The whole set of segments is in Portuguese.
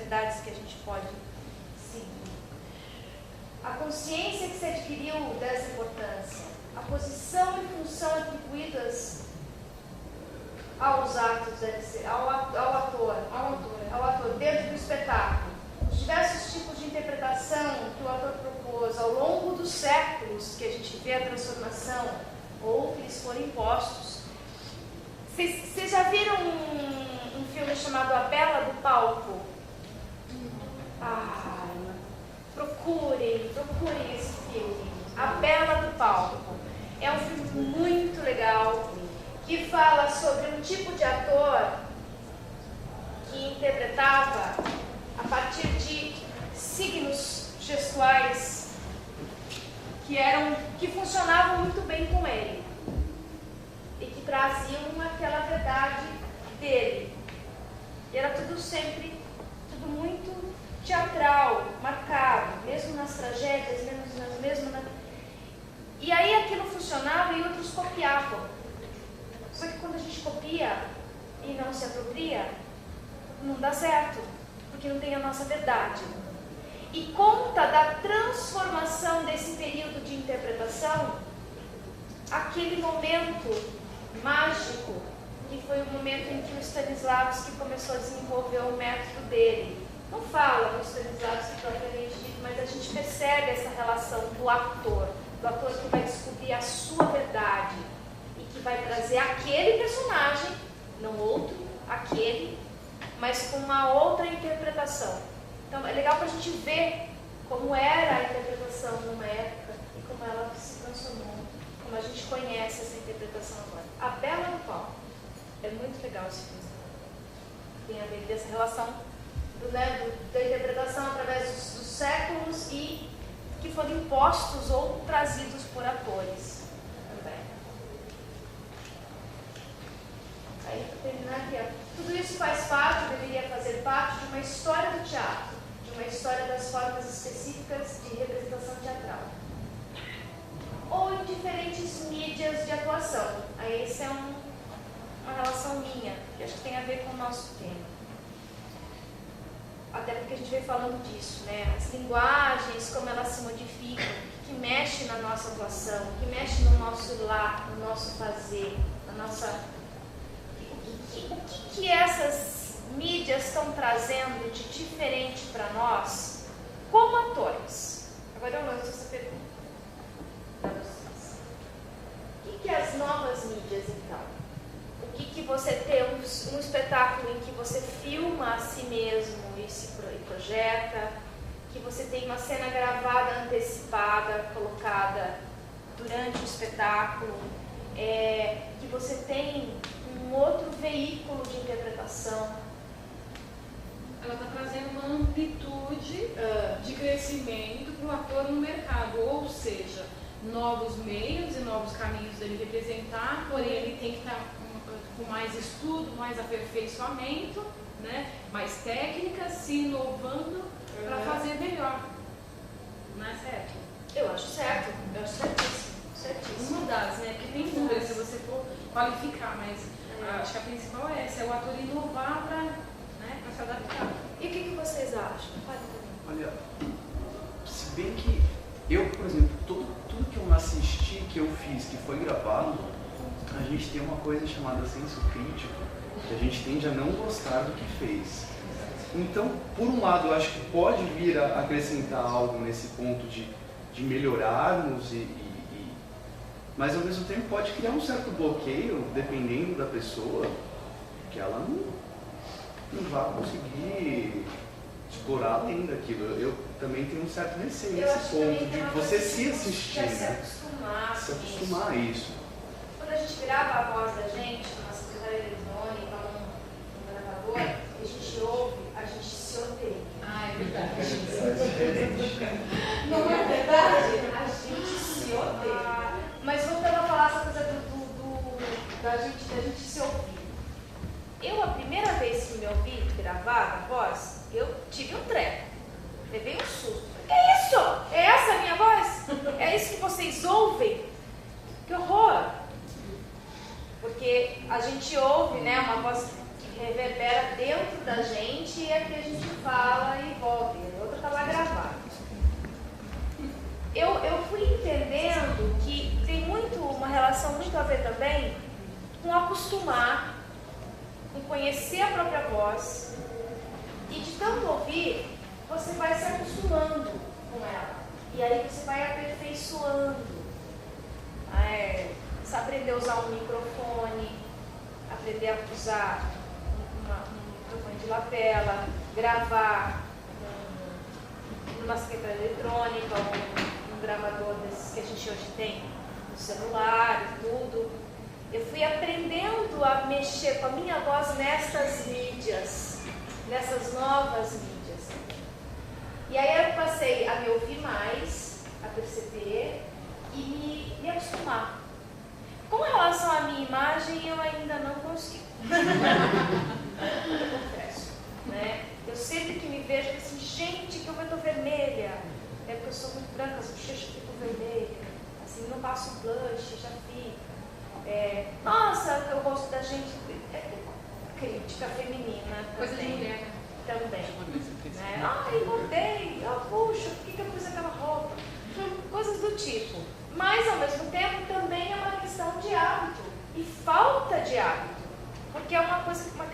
verdades que a gente pode seguir. A consciência que se adquiriu dessa importância, a posição e função atribuídas aos atos, ao ator dentro do espetáculo, os diversos tipos de interpretação que o ator propôs ao longo dos séculos que a gente vê a transformação ou que eles foram impostos. Vocês já viram um filme chamado A Bela do Palco? Procurem esse filme. A Bela do Palco. É um filme muito legal que fala sobre um tipo de ator que interpretava a partir de signos gestuais que funcionavam muito bem com ele e que traziam aquela verdade dele. E era tudo muito teatral, marcado, mesmo nas tragédias, E aí aquilo funcionava e outros copiavam. Só que quando a gente copia e não se apropria, não dá certo, porque não tem a nossa verdade. E conta da transformação desse período de interpretação, aquele momento mágico, que foi o momento em que o Stanislavski começou a desenvolver o método dele. Não fala do Stanislavski propriamente dito, mas a gente percebe essa relação do ator que vai descobrir a sua verdade e que vai trazer aquele personagem, não outro, aquele, mas com uma outra interpretação. Então é legal para a gente ver como era a interpretação numa época e como ela se transformou, como a gente conhece essa interpretação agora. A Bela do Palco. É muito legal esse filme. Tem a ver dessa relação da interpretação através dos séculos e que foram impostos ou trazidos por atores também. Aí, para terminar aqui, tudo isso faz parte, deveria fazer parte de uma história do teatro, de uma história das formas específicas de representação teatral. Ou em diferentes mídias de atuação. Aí essa é uma relação minha, que acho que tem a ver com o nosso tema. Até porque a gente vem falando disso, né? As linguagens, como elas se modificam, que mexe na nossa atuação, que mexe no nosso lar, no nosso fazer, na nossa... O que essas mídias estão trazendo de diferente para nós, como atores? Agora eu lanço essa pergunta para vocês. O que as novas mídias, então? O que você tem um espetáculo em que você filma a si mesmo e se projeta, que você tem uma cena gravada, antecipada, colocada durante o espetáculo, que você tem um outro veículo de interpretação. Ela está trazendo uma amplitude de crescimento para o ator no mercado, ou seja, novos meios e novos caminhos dele representar, porém ele tem que estar com mais estudo, mais aperfeiçoamento, né? Mais técnicas, se inovando para fazer melhor. Não é certo? Eu acho certo, eu acho certíssimo. Uma das, né? Porque tem inúmeras, se você for qualificar, mas acho que a principal é essa, é o ator inovar para se adaptar. E o que vocês acham? Olha, se bem que eu, por exemplo, tudo que eu assisti, que eu fiz, que foi gravado, a gente tem uma coisa chamada senso crítico, que a gente tende a não gostar do que fez. Então, por um lado, eu acho que pode vir a acrescentar algo nesse ponto de melhorarmos, mas ao mesmo tempo pode criar um certo bloqueio, dependendo da pessoa, que ela não vai conseguir explorar além daquilo. Eu também tenho um certo receio nesse ponto de você se assistir, né? Se acostumar a isso. Quando a gente virava a voz da gente, numa secretária eletrônica, num gravador, a gente ouve, a gente se odeia. Ah, é verdade. Não é verdade? A gente se odeia. Mas voltando a falar essa coisa da gente se ouvir. Eu, a primeira vez que me ouvi gravar a voz, eu tive um treco. Levei um susto. Que isso? É essa a minha voz? É isso que vocês ouvem? Que horror! Porque a gente ouve, né, uma voz reverbera dentro da gente e aqui a gente fala e volta, e a outra está lá gravada. Eu fui entendendo que tem uma relação muito a ver também com acostumar, com conhecer a própria voz, e de tanto ouvir, você vai se acostumando com ela. E aí você vai aperfeiçoando. Você aprender a usar um microfone, aprender a usar um microfone de lapela, gravar numa secretária eletrônica, um gravador desses que a gente hoje tem no celular e tudo. Eu fui aprendendo a mexer com a minha voz nessas mídias, nessas novas mídias. E aí eu passei a me ouvir mais, a perceber e me acostumar. Com relação à minha imagem, eu ainda não consigo. Eu confesso. Né? Eu sempre que me vejo, eu assim, gente, que eu tô vermelha. É porque eu sou muito branca, as bochechas ficam vermelhas. Assim, não passo blush, já fica. Nossa, o rosto da gente é crítica feminina. Coisa de mulher. Também. Né? Ai, engordei. Puxa, por que eu pus aquela roupa? Coisas do tipo. Mas, ao mesmo tempo, também é uma questão de hábito e falta de hábito, porque é uma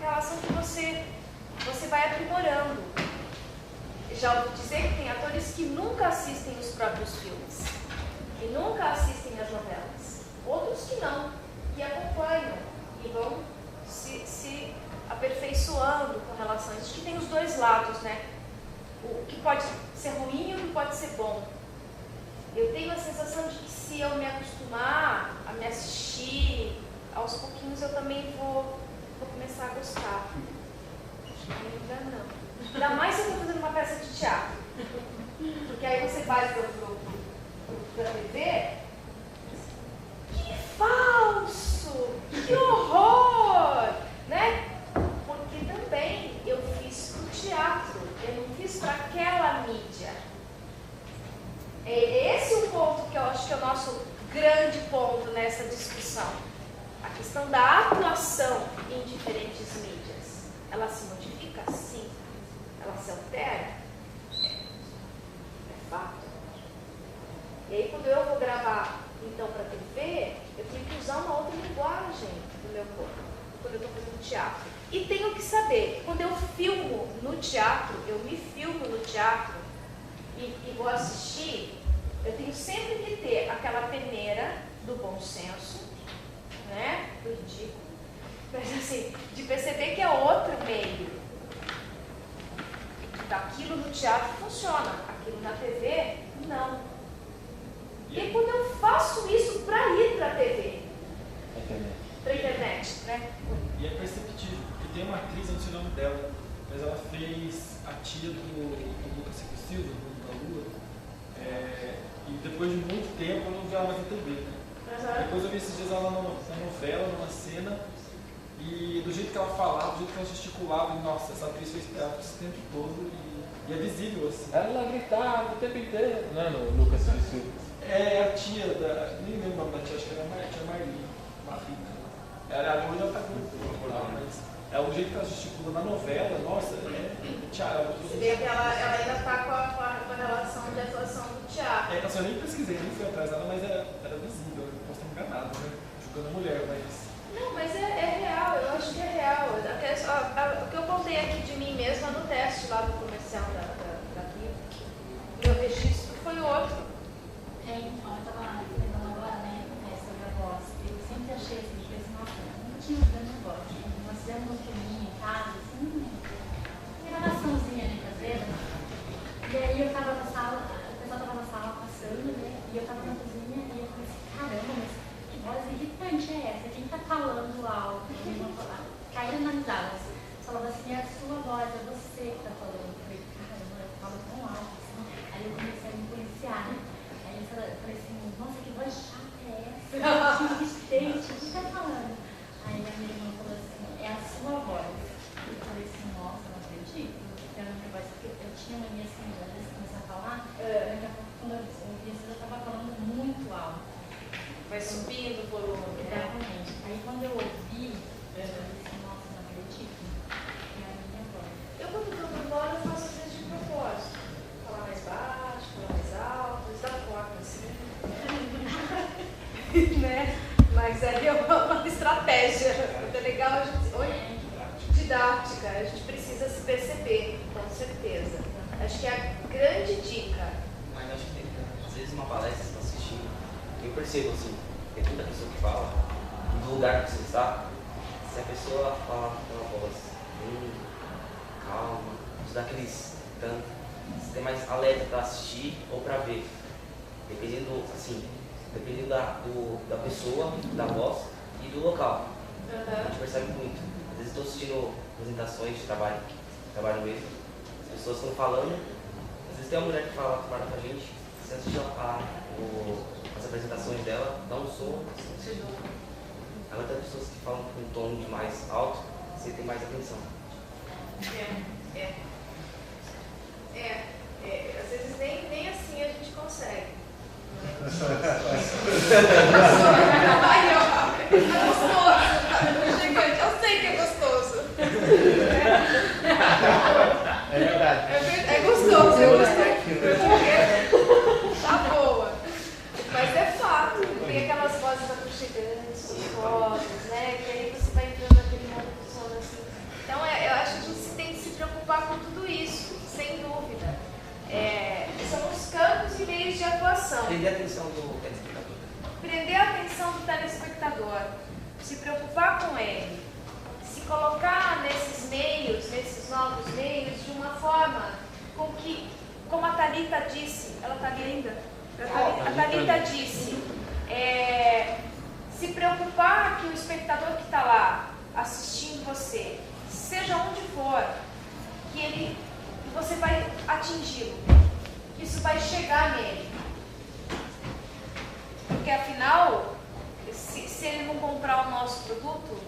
relação que você vai aprimorando. Já ouvi dizer que tem atores que nunca assistem os próprios filmes, que nunca assistem as novelas, outros que não, que acompanham e vão se aperfeiçoando com relação a isso, que tem os dois lados, né? O que pode ser ruim e o que pode ser bom. Eu tenho a sensação de que se eu me acostumar a me assistir, aos pouquinhos eu também vou começar a gostar. Ainda não. Ainda mais se eu estou fazendo uma peça de teatro. Porque aí você vai para a TV. Que falso! Que horror! Né? Porque também eu fiz para o teatro. Eu não fiz para aquela mídia. É esse o ponto que eu acho que é o nosso grande ponto nessa discussão. A questão da atuação em diferentes mídias. Ela se modifica? Sim. Ela se altera? É fato. E aí quando eu vou gravar então para a TV, eu tenho que usar uma outra linguagem do meu corpo. Quando eu estou fazendo teatro. E tenho que saber, quando eu filmo no teatro, eu me filmo no teatro, e vou assistir, eu tenho sempre que ter aquela peneira do bom senso, né, do ridículo, mas assim, de perceber que é outro meio. Aquilo no teatro funciona, aquilo na TV, não. E quando eu faço isso para ir para a TV, para a internet, né? E é perceptível, porque tem uma atriz, eu não sei o nome dela, mas ela fez a tia do Lucas Silva, da Lua, e depois de muito tempo eu não vi ela mais na TV, né? Depois eu vi esses dias ela na novela, numa cena, e do jeito que ela falava, do jeito que ela gesticulava, nossa, essa atriz fez teatro esse tempo todo e é visível assim. Ela gritava o tempo inteiro, não é no Lucas Silva? É a tia nem lembro o nome da tia, acho que era a tia Marli, Marrica. Hoje ela tá com mas é o jeito que ela gesticula na novela, nossa, teatro. Você vê que ela ainda está com a relação de atuação do teatro. Eu nem pesquisei, nem fui atrás dela, mas era visível, eu posso estar enganado, né? Julgando a mulher, mas... Não, mas é real, eu acho que é real. O que eu contei aqui de mim mesma no teste lá do comercial da Vivo, meu registro foi outro. Então, eu estava lembrando agora, né, sobre a voz. Eu sempre achei assim, que esse nossa, não tinha um grande voz. Nós fizemos um filminho em casa, assim, uma gravaçãozinha ali caseira. E aí eu estava na sala, o pessoal estava na sala passando, né, e eu estava na cozinha e eu falei assim, caramba, mas que voz irritante é essa? Quem está falando alto? Caíram na risada. Falava assim, é a sua voz, é você que está falando. Eu falei, caramba, eu falo tão alto assim. Aí eu comecei a me policiar, né? Eu falei assim, nossa, que voz chata é essa? Que insistente, o que tá falando? Aí a minha irmã falou assim, é a sua voz. Eu falei assim, nossa, não acredito. É a minha voz, porque eu tinha mania assim, às vezes começar a falar, daqui a pouco quando eu ouvi, eu estava falando muito alto. Vai subindo o volume, né? Exatamente. Aí quando eu ouvi, eu falei assim, nossa, não acredito. certeza. Acho que é a grande dica. Mas acho que às vezes uma palestra que você está assistindo, eu percebo assim, tem muita pessoa que fala, e do lugar que você está, se a pessoa fala com uma voz calma, nos dá aqueles tanto, você tem mais alerta para assistir ou para ver, dependendo da pessoa, da voz e do local. A gente percebe muito. Às vezes estou assistindo apresentações de trabalho mesmo, as pessoas estão falando, às vezes tem uma mulher que fala com a gente, você assiste as apresentações dela, dá um som, ela tem pessoas que falam com um tom de mais alto, você tem mais atenção. Às vezes nem assim a gente consegue. É gostoso. Gigante, eu sei que é gostoso. É verdade. É gostoso, eu gostei. Tá boa. Mas é fato. Tem aquelas vozes aconchegantes, gostosas, né? Que aí você vai entrando naquele mundo do sono assim. Então eu acho que a gente tem que se preocupar com tudo isso, sem dúvida. São os campos e meios de atuação. Prender a atenção do telespectador. Prender a atenção do telespectador, se preocupar com ele, se colocar nesses meios, nesses novos meios, de uma forma com que, como a Thalita disse, ela está ali ainda? A Thalita disse, se preocupar que o espectador que está lá assistindo você, seja onde for, que você vai atingi-lo, que isso vai chegar nele. Porque afinal, se ele não comprar o nosso produto,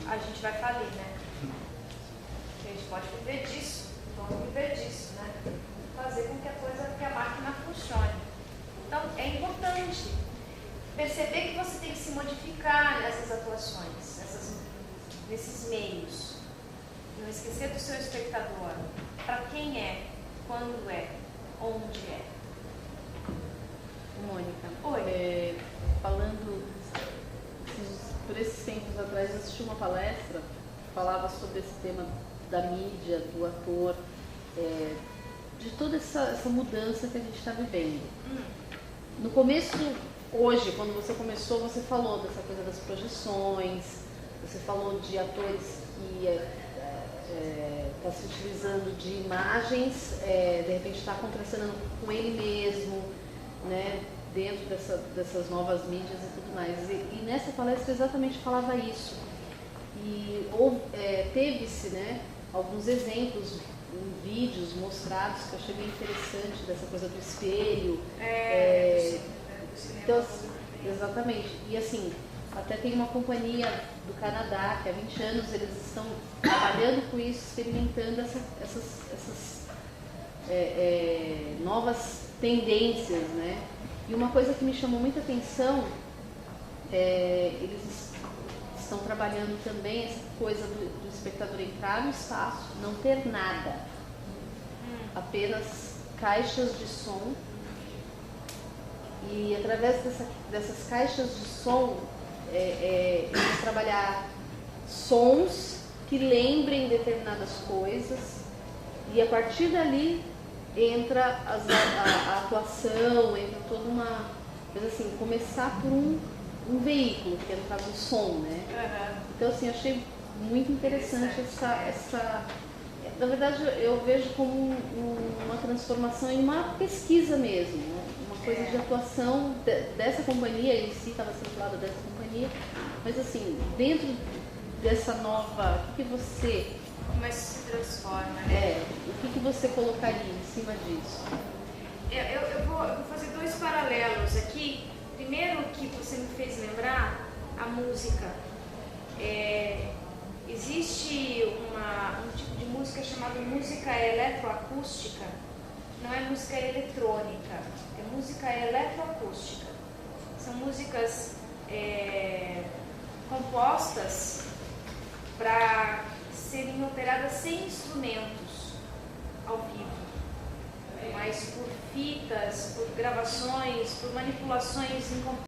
a gente vai falir, né? A gente pode viver disso, vamos viver disso, né? Fazer com que a máquina funcione. Então, é importante perceber que você tem que se modificar nessas atuações, nesses meios. Não esquecer do seu espectador, para quem é, quando é, onde é. Mônica, Oi. Falando, por esses tempos atrás, eu assisti uma palestra que falava sobre esse tema da mídia, do ator, de toda essa mudança que a gente está vivendo. No começo, hoje, quando você começou, você falou dessa coisa das projeções, você falou de atores que está se utilizando de imagens, de repente está contracenando com ele mesmo, né, dentro dessas novas mídias e tudo mais. E nessa palestra exatamente falava isso. E teve-se, né, alguns exemplos em vídeos mostrados que eu achei bem interessante, dessa coisa do espelho. Então, exatamente. E assim, até tem uma companhia do Canadá que há 20 anos eles estão trabalhando com isso, experimentando essas novas tendências, né? E uma coisa que me chamou muita atenção, eles estão trabalhando também essa coisa do espectador entrar no espaço, não ter nada, apenas caixas de som, e através dessas caixas de som, eles trabalhar sons que lembrem determinadas coisas, e a partir dali entra a atuação, entra toda uma... Mas assim, começar por um veículo, que é no caso o som, né? Então assim, eu achei muito interessante essa... Na verdade, eu vejo como uma transformação em uma pesquisa mesmo, né? Uma coisa de atuação dessa companhia, em si estava sendo falado dessa companhia, mas assim, dentro dessa nova... O que você... Como isso se transforma, né? O que você colocaria em cima disso? Eu vou fazer dois paralelos aqui. Primeiro, que você me fez lembrar, a música. Existe um tipo de música chamada música eletroacústica. Não é música eletrônica, é música eletroacústica. São músicas compostas para serem operadas sem instrumentos ao vivo, mas por fitas, por gravações, por manipulações em computador.